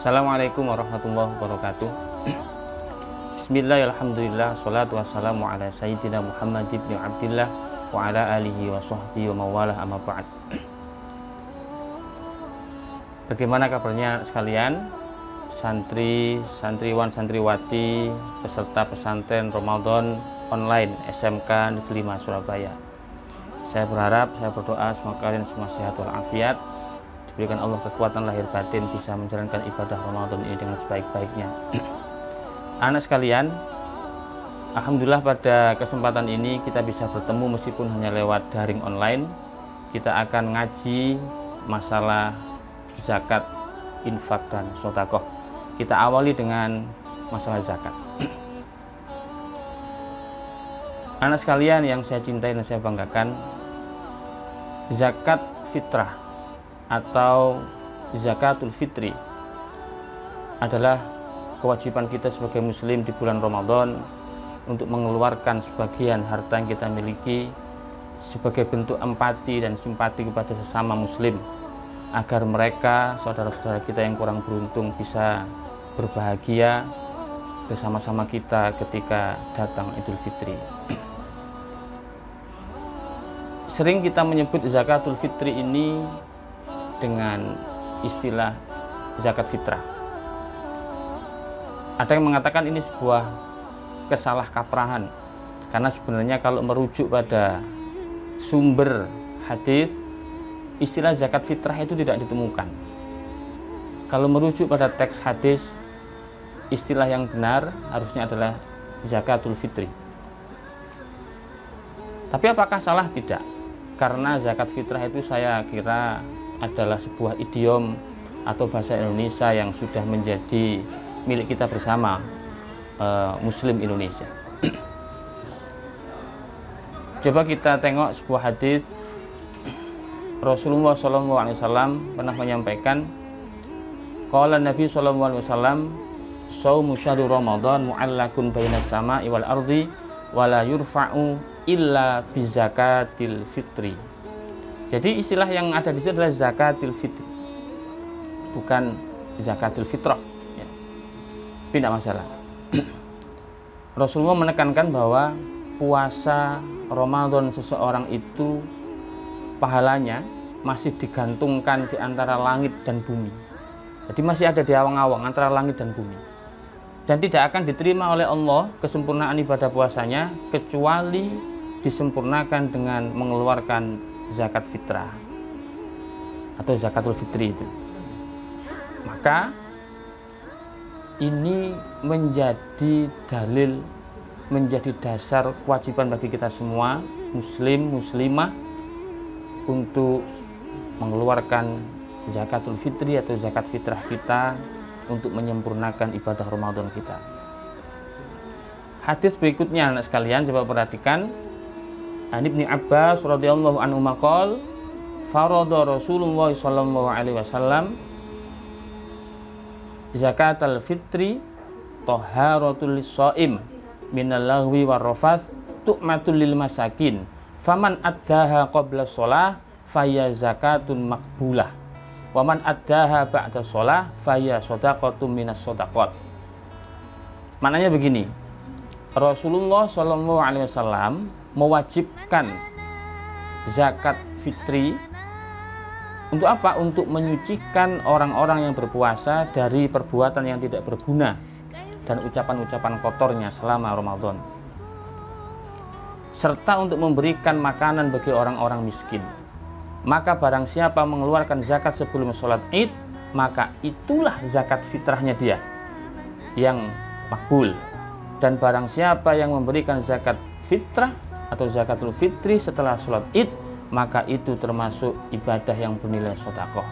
Assalamualaikum warahmatullahi wabarakatuh. Bismillahirrahmanirrahim. Salatu wassalamu ala sayyidina Muhammad ibn Abdillah wa ala alihi wa sahbihi wa mawalah, amma ba'd. Bagaimana kabarnya sekalian? Santriwan, santriwati, peserta pesantren Ramadan online SMK Negeri 5 Surabaya. Saya berdoa semoga kalian semua sehat walafiat, diberikan Allah kekuatan lahir batin, bisa menjalankan ibadah Ramadan ini dengan sebaik-baiknya. Anak sekalian, alhamdulillah pada kesempatan ini kita bisa bertemu meskipun hanya lewat daring online. Kita akan ngaji masalah zakat, infak, dan sedekah. Kita awali dengan masalah zakat. Anak sekalian yang saya cintai dan saya banggakan, zakat fitrah atau zakatul fitri adalah kewajiban kita sebagai muslim di bulan Ramadan untuk mengeluarkan sebagian harta yang kita miliki sebagai bentuk empati dan simpati kepada sesama muslim, agar mereka, saudara-saudara kita yang kurang beruntung, bisa berbahagia bersama-sama kita ketika datang Idul Fitri. Sering kita menyebut zakatul fitri ini dengan istilah zakat fitrah. Ada yang mengatakan ini sebuah kesalahkaprahan, karena sebenarnya kalau merujuk pada sumber hadis, istilah zakat fitrah itu tidak ditemukan. Kalau merujuk pada teks hadis, istilah yang benar harusnya adalah zakatul fitri. Tapi apakah salah? Tidak. Karena zakat fitrah itu saya kira adalah sebuah idiom atau bahasa Indonesia yang sudah menjadi milik kita bersama, Muslim Indonesia. Coba kita tengok sebuah hadis. Rasulullah SAW pernah menyampaikan, qala Nabi SAW, shaumu syahri Ramadan mu'allakun bainas sama'i wal ardi wa la yurfa'u illa bi zakatil fitri. Jadi istilah yang ada di sini adalah zakatil fitri, bukan zakatul fitrah ya. Tapi tidak masalah. Rasulullah menekankan bahwa puasa Ramadan seseorang itu pahalanya masih digantungkan di antara langit dan bumi. Jadi masih ada di awang-awang antara langit dan bumi. Dan tidak akan diterima oleh Allah kesempurnaan ibadah puasanya kecuali disempurnakan dengan mengeluarkan zakat fitrah atau zakatul fitri itu. Maka ini menjadi dalil, menjadi dasar kewajiban bagi kita semua muslim, muslimah untuk mengeluarkan zakatul fitri atau zakat fitrah kita untuk menyempurnakan ibadah Ramadan kita. Hadis berikutnya anak sekalian, coba perhatikan. An Ibnu Abbas radhiyallahu anhu maqal farada Rasulullah sallallahu alaihi wasallam zakatul fitri taharatul lis-shaim minal lagwi war rafath tu'matul lil masakin faman addaha qabla shalah faya zakatun makbulah wa man addaha ba'da shalah faya shadaqatun minas shadaqat. Maknanya begini, Rasulullah sallallahu alaihi wasallam mewajibkan zakat fitri untuk apa? Untuk menyucikan orang-orang yang berpuasa dari perbuatan yang tidak berguna dan ucapan-ucapan kotornya selama Ramadan, serta untuk memberikan makanan bagi orang-orang miskin. Maka barang siapa mengeluarkan zakat sebelum sholat id, maka itulah zakat fitrahnya dia yang makbul. Dan barang siapa yang memberikan zakat fitrah atau zakatul fitri setelah sholat id, maka itu termasuk ibadah yang bernilai sedekah.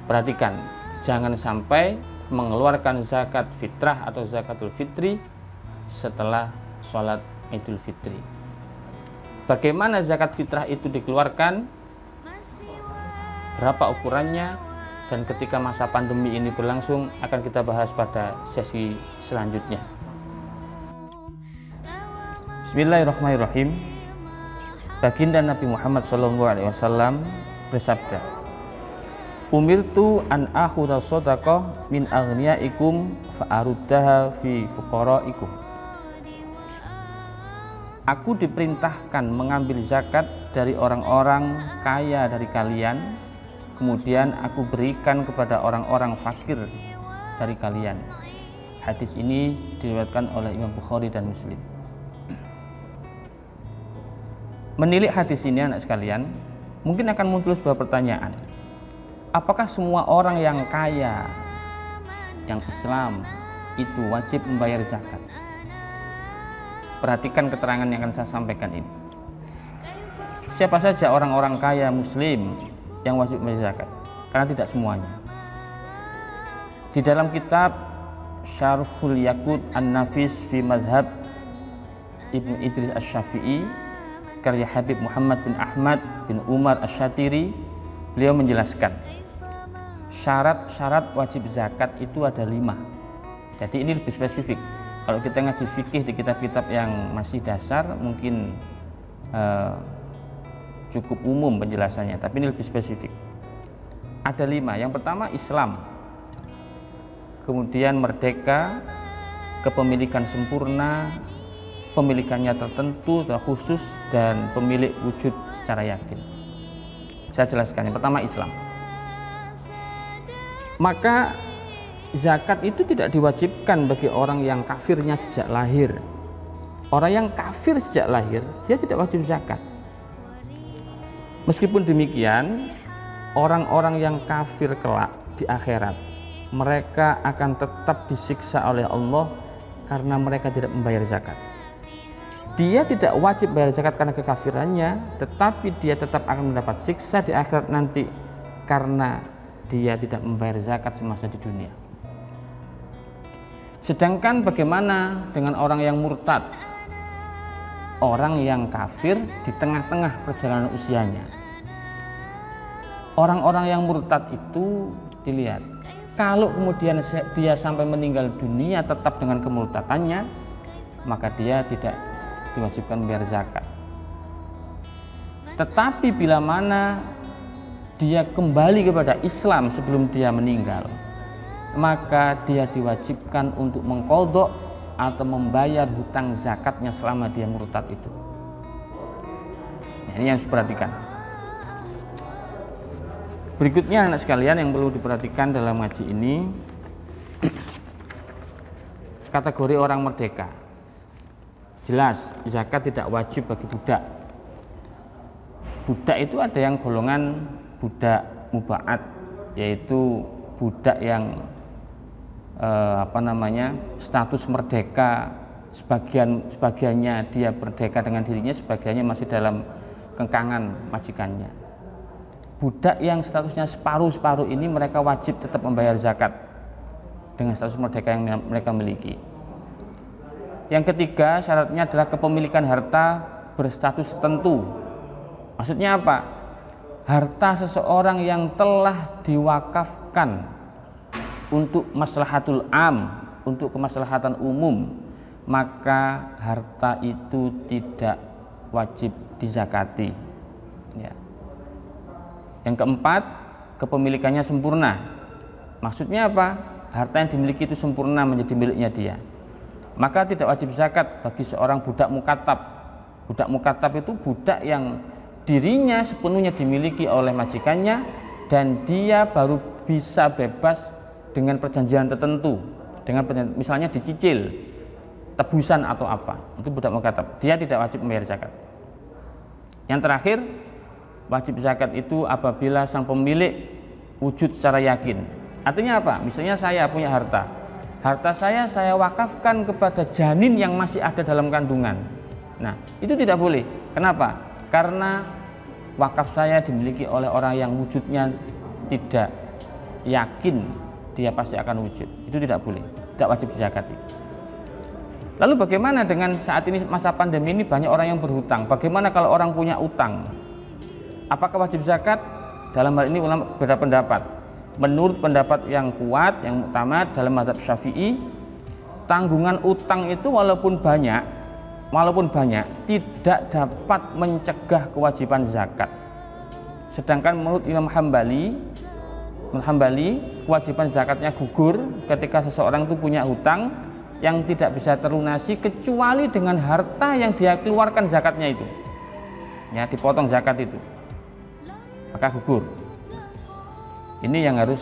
Perhatikan, jangan sampai mengeluarkan zakat fitrah atau zakatul fitri setelah sholat idul fitri. Bagaimana zakat fitrah itu dikeluarkan, berapa ukurannya, dan ketika masa pandemi ini berlangsung akan kita bahas pada sesi selanjutnya. Bismillahirrahmanirrahim. Baginda Nabi Muhammad SAW bersabda, umirtu an akhudha shadaqah min aghniyaikum fa aruddaha fi fuqaraikum. Aku diperintahkan mengambil zakat dari orang-orang kaya dari kalian, kemudian aku berikan kepada orang-orang fakir dari kalian. Hadis ini diriwayatkan oleh Imam Bukhari dan Muslim. Menilik hadis ini anak sekalian, mungkin akan muncul sebuah pertanyaan. Apakah semua orang yang kaya, yang Islam itu wajib membayar zakat? Perhatikan keterangan yang akan saya sampaikan ini. Siapa saja orang-orang kaya Muslim yang wajib membayar zakat? Karena tidak semuanya. Di dalam kitab Syarhul Yaqut An-Nafis fi Madhab Ibnu Idris Asy-Syafi'i karya Habib Muhammad bin Ahmad bin Umar Asy-Syatiri, beliau menjelaskan syarat-syarat wajib zakat itu ada 5. Jadi ini lebih spesifik. Kalau kita ngaji fikih di kitab-kitab yang masih dasar mungkin cukup umum penjelasannya, tapi ini lebih spesifik. Ada 5. Yang pertama Islam, kemudian merdeka, kepemilikan sempurna, pemilikannya tertentu atau khusus, dan pemilik wujud secara yakin. Saya jelaskan. Yang pertama Islam. Maka zakat itu tidak diwajibkan bagi orang yang kafirnya sejak lahir. Orang yang kafir sejak lahir, dia tidak wajib zakat. Meskipun demikian, orang-orang yang kafir kelak di akhirat, mereka akan tetap disiksa oleh Allah karena mereka tidak membayar zakat. Dia tidak wajib bayar zakat karena kekafirannya, tetapi dia tetap akan mendapat siksa di akhirat nanti karena dia tidak membayar zakat semasa di dunia. Sedangkan bagaimana dengan orang yang murtad? Orang yang kafir di tengah-tengah perjalanan usianya. Orang-orang yang murtad itu dilihat, kalau kemudian dia sampai meninggal dunia tetap dengan kemurtadannya, maka dia tidak diwajibkan membayar zakat. Tetapi bila mana dia kembali kepada Islam sebelum dia meninggal, maka dia diwajibkan untuk mengqadha atau membayar hutang zakatnya selama dia murtad itu. Nah, ini yang harus diperhatikan. Berikutnya anak sekalian yang perlu diperhatikan dalam ngaji ini, kategori orang merdeka. Jelas zakat tidak wajib bagi budak. Budak itu ada yang golongan budak muba'at, yaitu budak yang status merdeka, sebagiannya dia merdeka dengan dirinya, sebagiannya masih dalam kengkangan majikannya. Budak yang statusnya separuh-separuh ini mereka wajib tetap membayar zakat dengan status merdeka yang mereka miliki. Yang ketiga, syaratnya adalah kepemilikan harta berstatus tertentu. Maksudnya apa? Harta seseorang yang telah diwakafkan untuk maslahatul am, untuk kemaslahatan umum, maka harta itu tidak wajib dizakati. Ya. Yang keempat, kepemilikannya sempurna. Maksudnya apa? Harta yang dimiliki itu sempurna menjadi miliknya dia. Maka tidak wajib zakat bagi seorang budak mukatab. Budak mukatab itu budak yang dirinya sepenuhnya dimiliki oleh majikannya dan dia baru bisa bebas dengan perjanjian tertentu, misalnya dicicil, tebusan atau apa, itu budak mukatab. Dia tidak wajib membayar zakat. Yang terakhir, wajib zakat itu apabila sang pemilik wujud secara yakin. Artinya apa? Misalnya saya punya harta saya wakafkan kepada janin yang masih ada dalam kandungan. Nah, itu tidak boleh. Kenapa? Karena wakaf saya dimiliki oleh orang yang wujudnya tidak yakin dia pasti akan wujud. Itu tidak boleh, tidak wajib dizakati. Lalu bagaimana dengan saat ini masa pandemi ini banyak orang yang berhutang? Bagaimana kalau orang punya utang? Apakah wajib zakat? Dalam hal ini ulama berbeda pendapat. Menurut pendapat yang kuat, yang utama dalam mazhab Syafi'i, tanggungan utang itu walaupun banyak tidak dapat mencegah kewajiban zakat. Sedangkan menurut Imam Hambali, Hambali, kewajiban zakatnya gugur ketika seseorang itu punya hutang yang tidak bisa terlunasi kecuali dengan harta yang dia keluarkan zakatnya itu. Ya, dipotong zakat itu. Maka gugur. Ini yang harus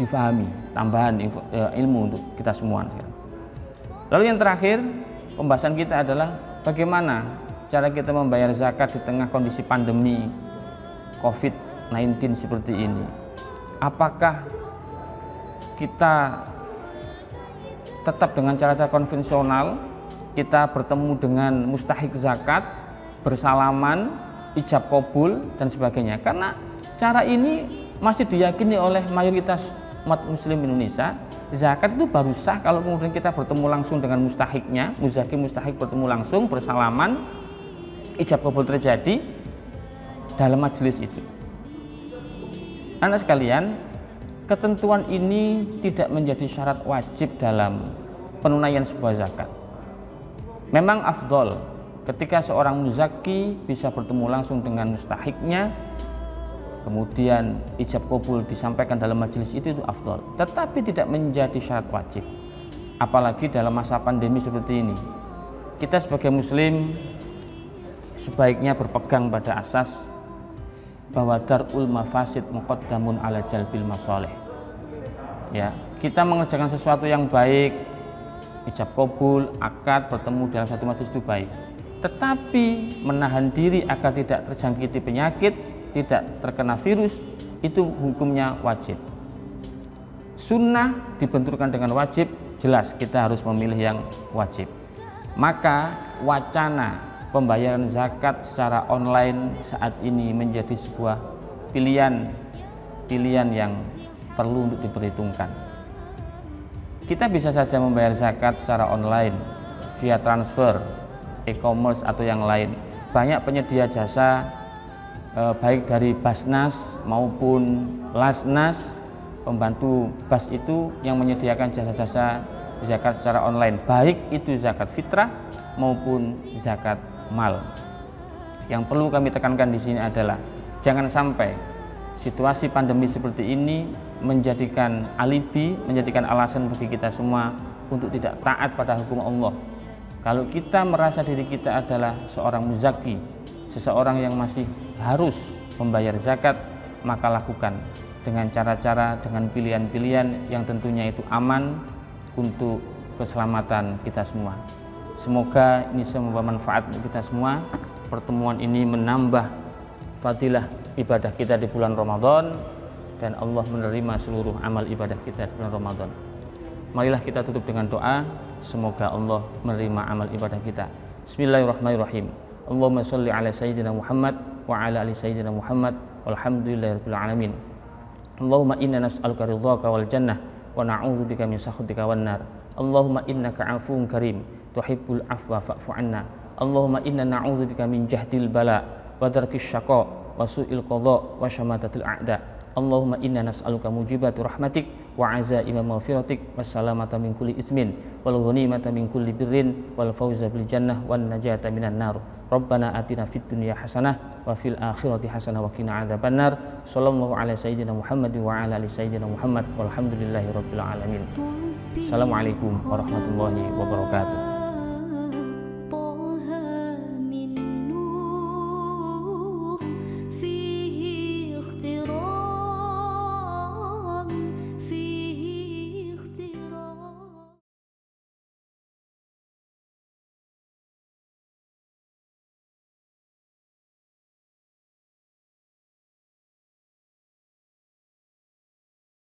difahami, tambahan ilmu untuk kita semua. Lalu yang terakhir, pembahasan kita adalah bagaimana cara kita membayar zakat di tengah kondisi pandemi COVID-19 seperti ini. Apakah kita tetap dengan cara-cara konvensional, kita bertemu dengan mustahik zakat, bersalaman, ijab kabul dan sebagainya? Karena cara ini masih diyakini oleh mayoritas umat muslim Indonesia. Zakat itu baru sah kalau kemudian kita bertemu langsung dengan mustahiknya, muzaki mustahik bertemu langsung, bersalaman, ijab kabul terjadi dalam majelis itu. Anak sekalian, ketentuan ini tidak menjadi syarat wajib dalam penunaian sebuah zakat. Memang afdol ketika seorang muzaki bisa bertemu langsung dengan mustahiknya, kemudian ijab kabul disampaikan dalam majelis itu afdol. Tetapi tidak menjadi syarat wajib. Apalagi dalam masa pandemi seperti ini. Kita sebagai muslim sebaiknya berpegang pada asas bahwa darul mafasid muqaddamun ala jalbil masalih. Ya, kita mengerjakan sesuatu yang baik, ijab kabul, akad, bertemu dalam satu majelis itu baik. Tetapi menahan diri agar tidak terjangkiti penyakit, tidak terkena virus, itu hukumnya wajib. Sunnah dibenturkan dengan wajib, jelas kita harus memilih yang wajib. Maka wacana pembayaran zakat secara online saat ini menjadi sebuah pilihan yang perlu untuk diperhitungkan. Kita bisa saja membayar zakat secara online via transfer, e-commerce atau yang lain. Banyak penyedia jasa baik dari Basnas maupun Lasnas, pembantu Bas itu yang menyediakan jasa-jasa zakat secara online, baik itu zakat fitrah maupun zakat mal. Yang perlu kami tekankan di sini adalah jangan sampai situasi pandemi seperti ini menjadikan alibi, menjadikan alasan bagi kita semua untuk tidak taat pada hukum Allah. Kalau kita merasa diri kita adalah seorang muzaki, seseorang yang masih harus membayar zakat, maka lakukan dengan cara-cara, dengan pilihan-pilihan yang tentunya itu aman untuk keselamatan kita semua. Semoga ini semua bermanfaat untuk kita semua. Pertemuan ini menambah fadilah ibadah kita di bulan Ramadan dan Allah menerima seluruh amal ibadah kita di bulan Ramadan. Marilah kita tutup dengan doa, semoga Allah menerima amal ibadah kita. Bismillahirrahmanirrahim. Allahumma sholli ala sayyidina Muhammad wa ala ali sayyidina Muhammad walhamdulillahirabbil alamin. Allahumma inna nas'aluka ridhaka wal jannah wa na'udzubika min sakhatika wan nar. Allahumma innaka 'afuwun karim tuhibbul afwa fa'fu 'anna. Allahumma inna na'udzubika min jahdil bala wa darkis syaqa wa su'il qada wa syamatatil a'da. Allahumma inna nas'aluka mujibati rahmatik wa azaima maghfiratik wassalamata min kulli ismin wal ghanimata min kulli birrin wal fawza bil jannah wan najata minan nar. Rabbana atina fid dunya hasanah wa fil akhirati hasanah wa qina adzabannar. Sallallahu ala sayyidina Muhammad wa ala ali sayyidina Muhammad walhamdulillahi rabbil alamin. Assalamualaikum warahmatullahi wabarakatuh.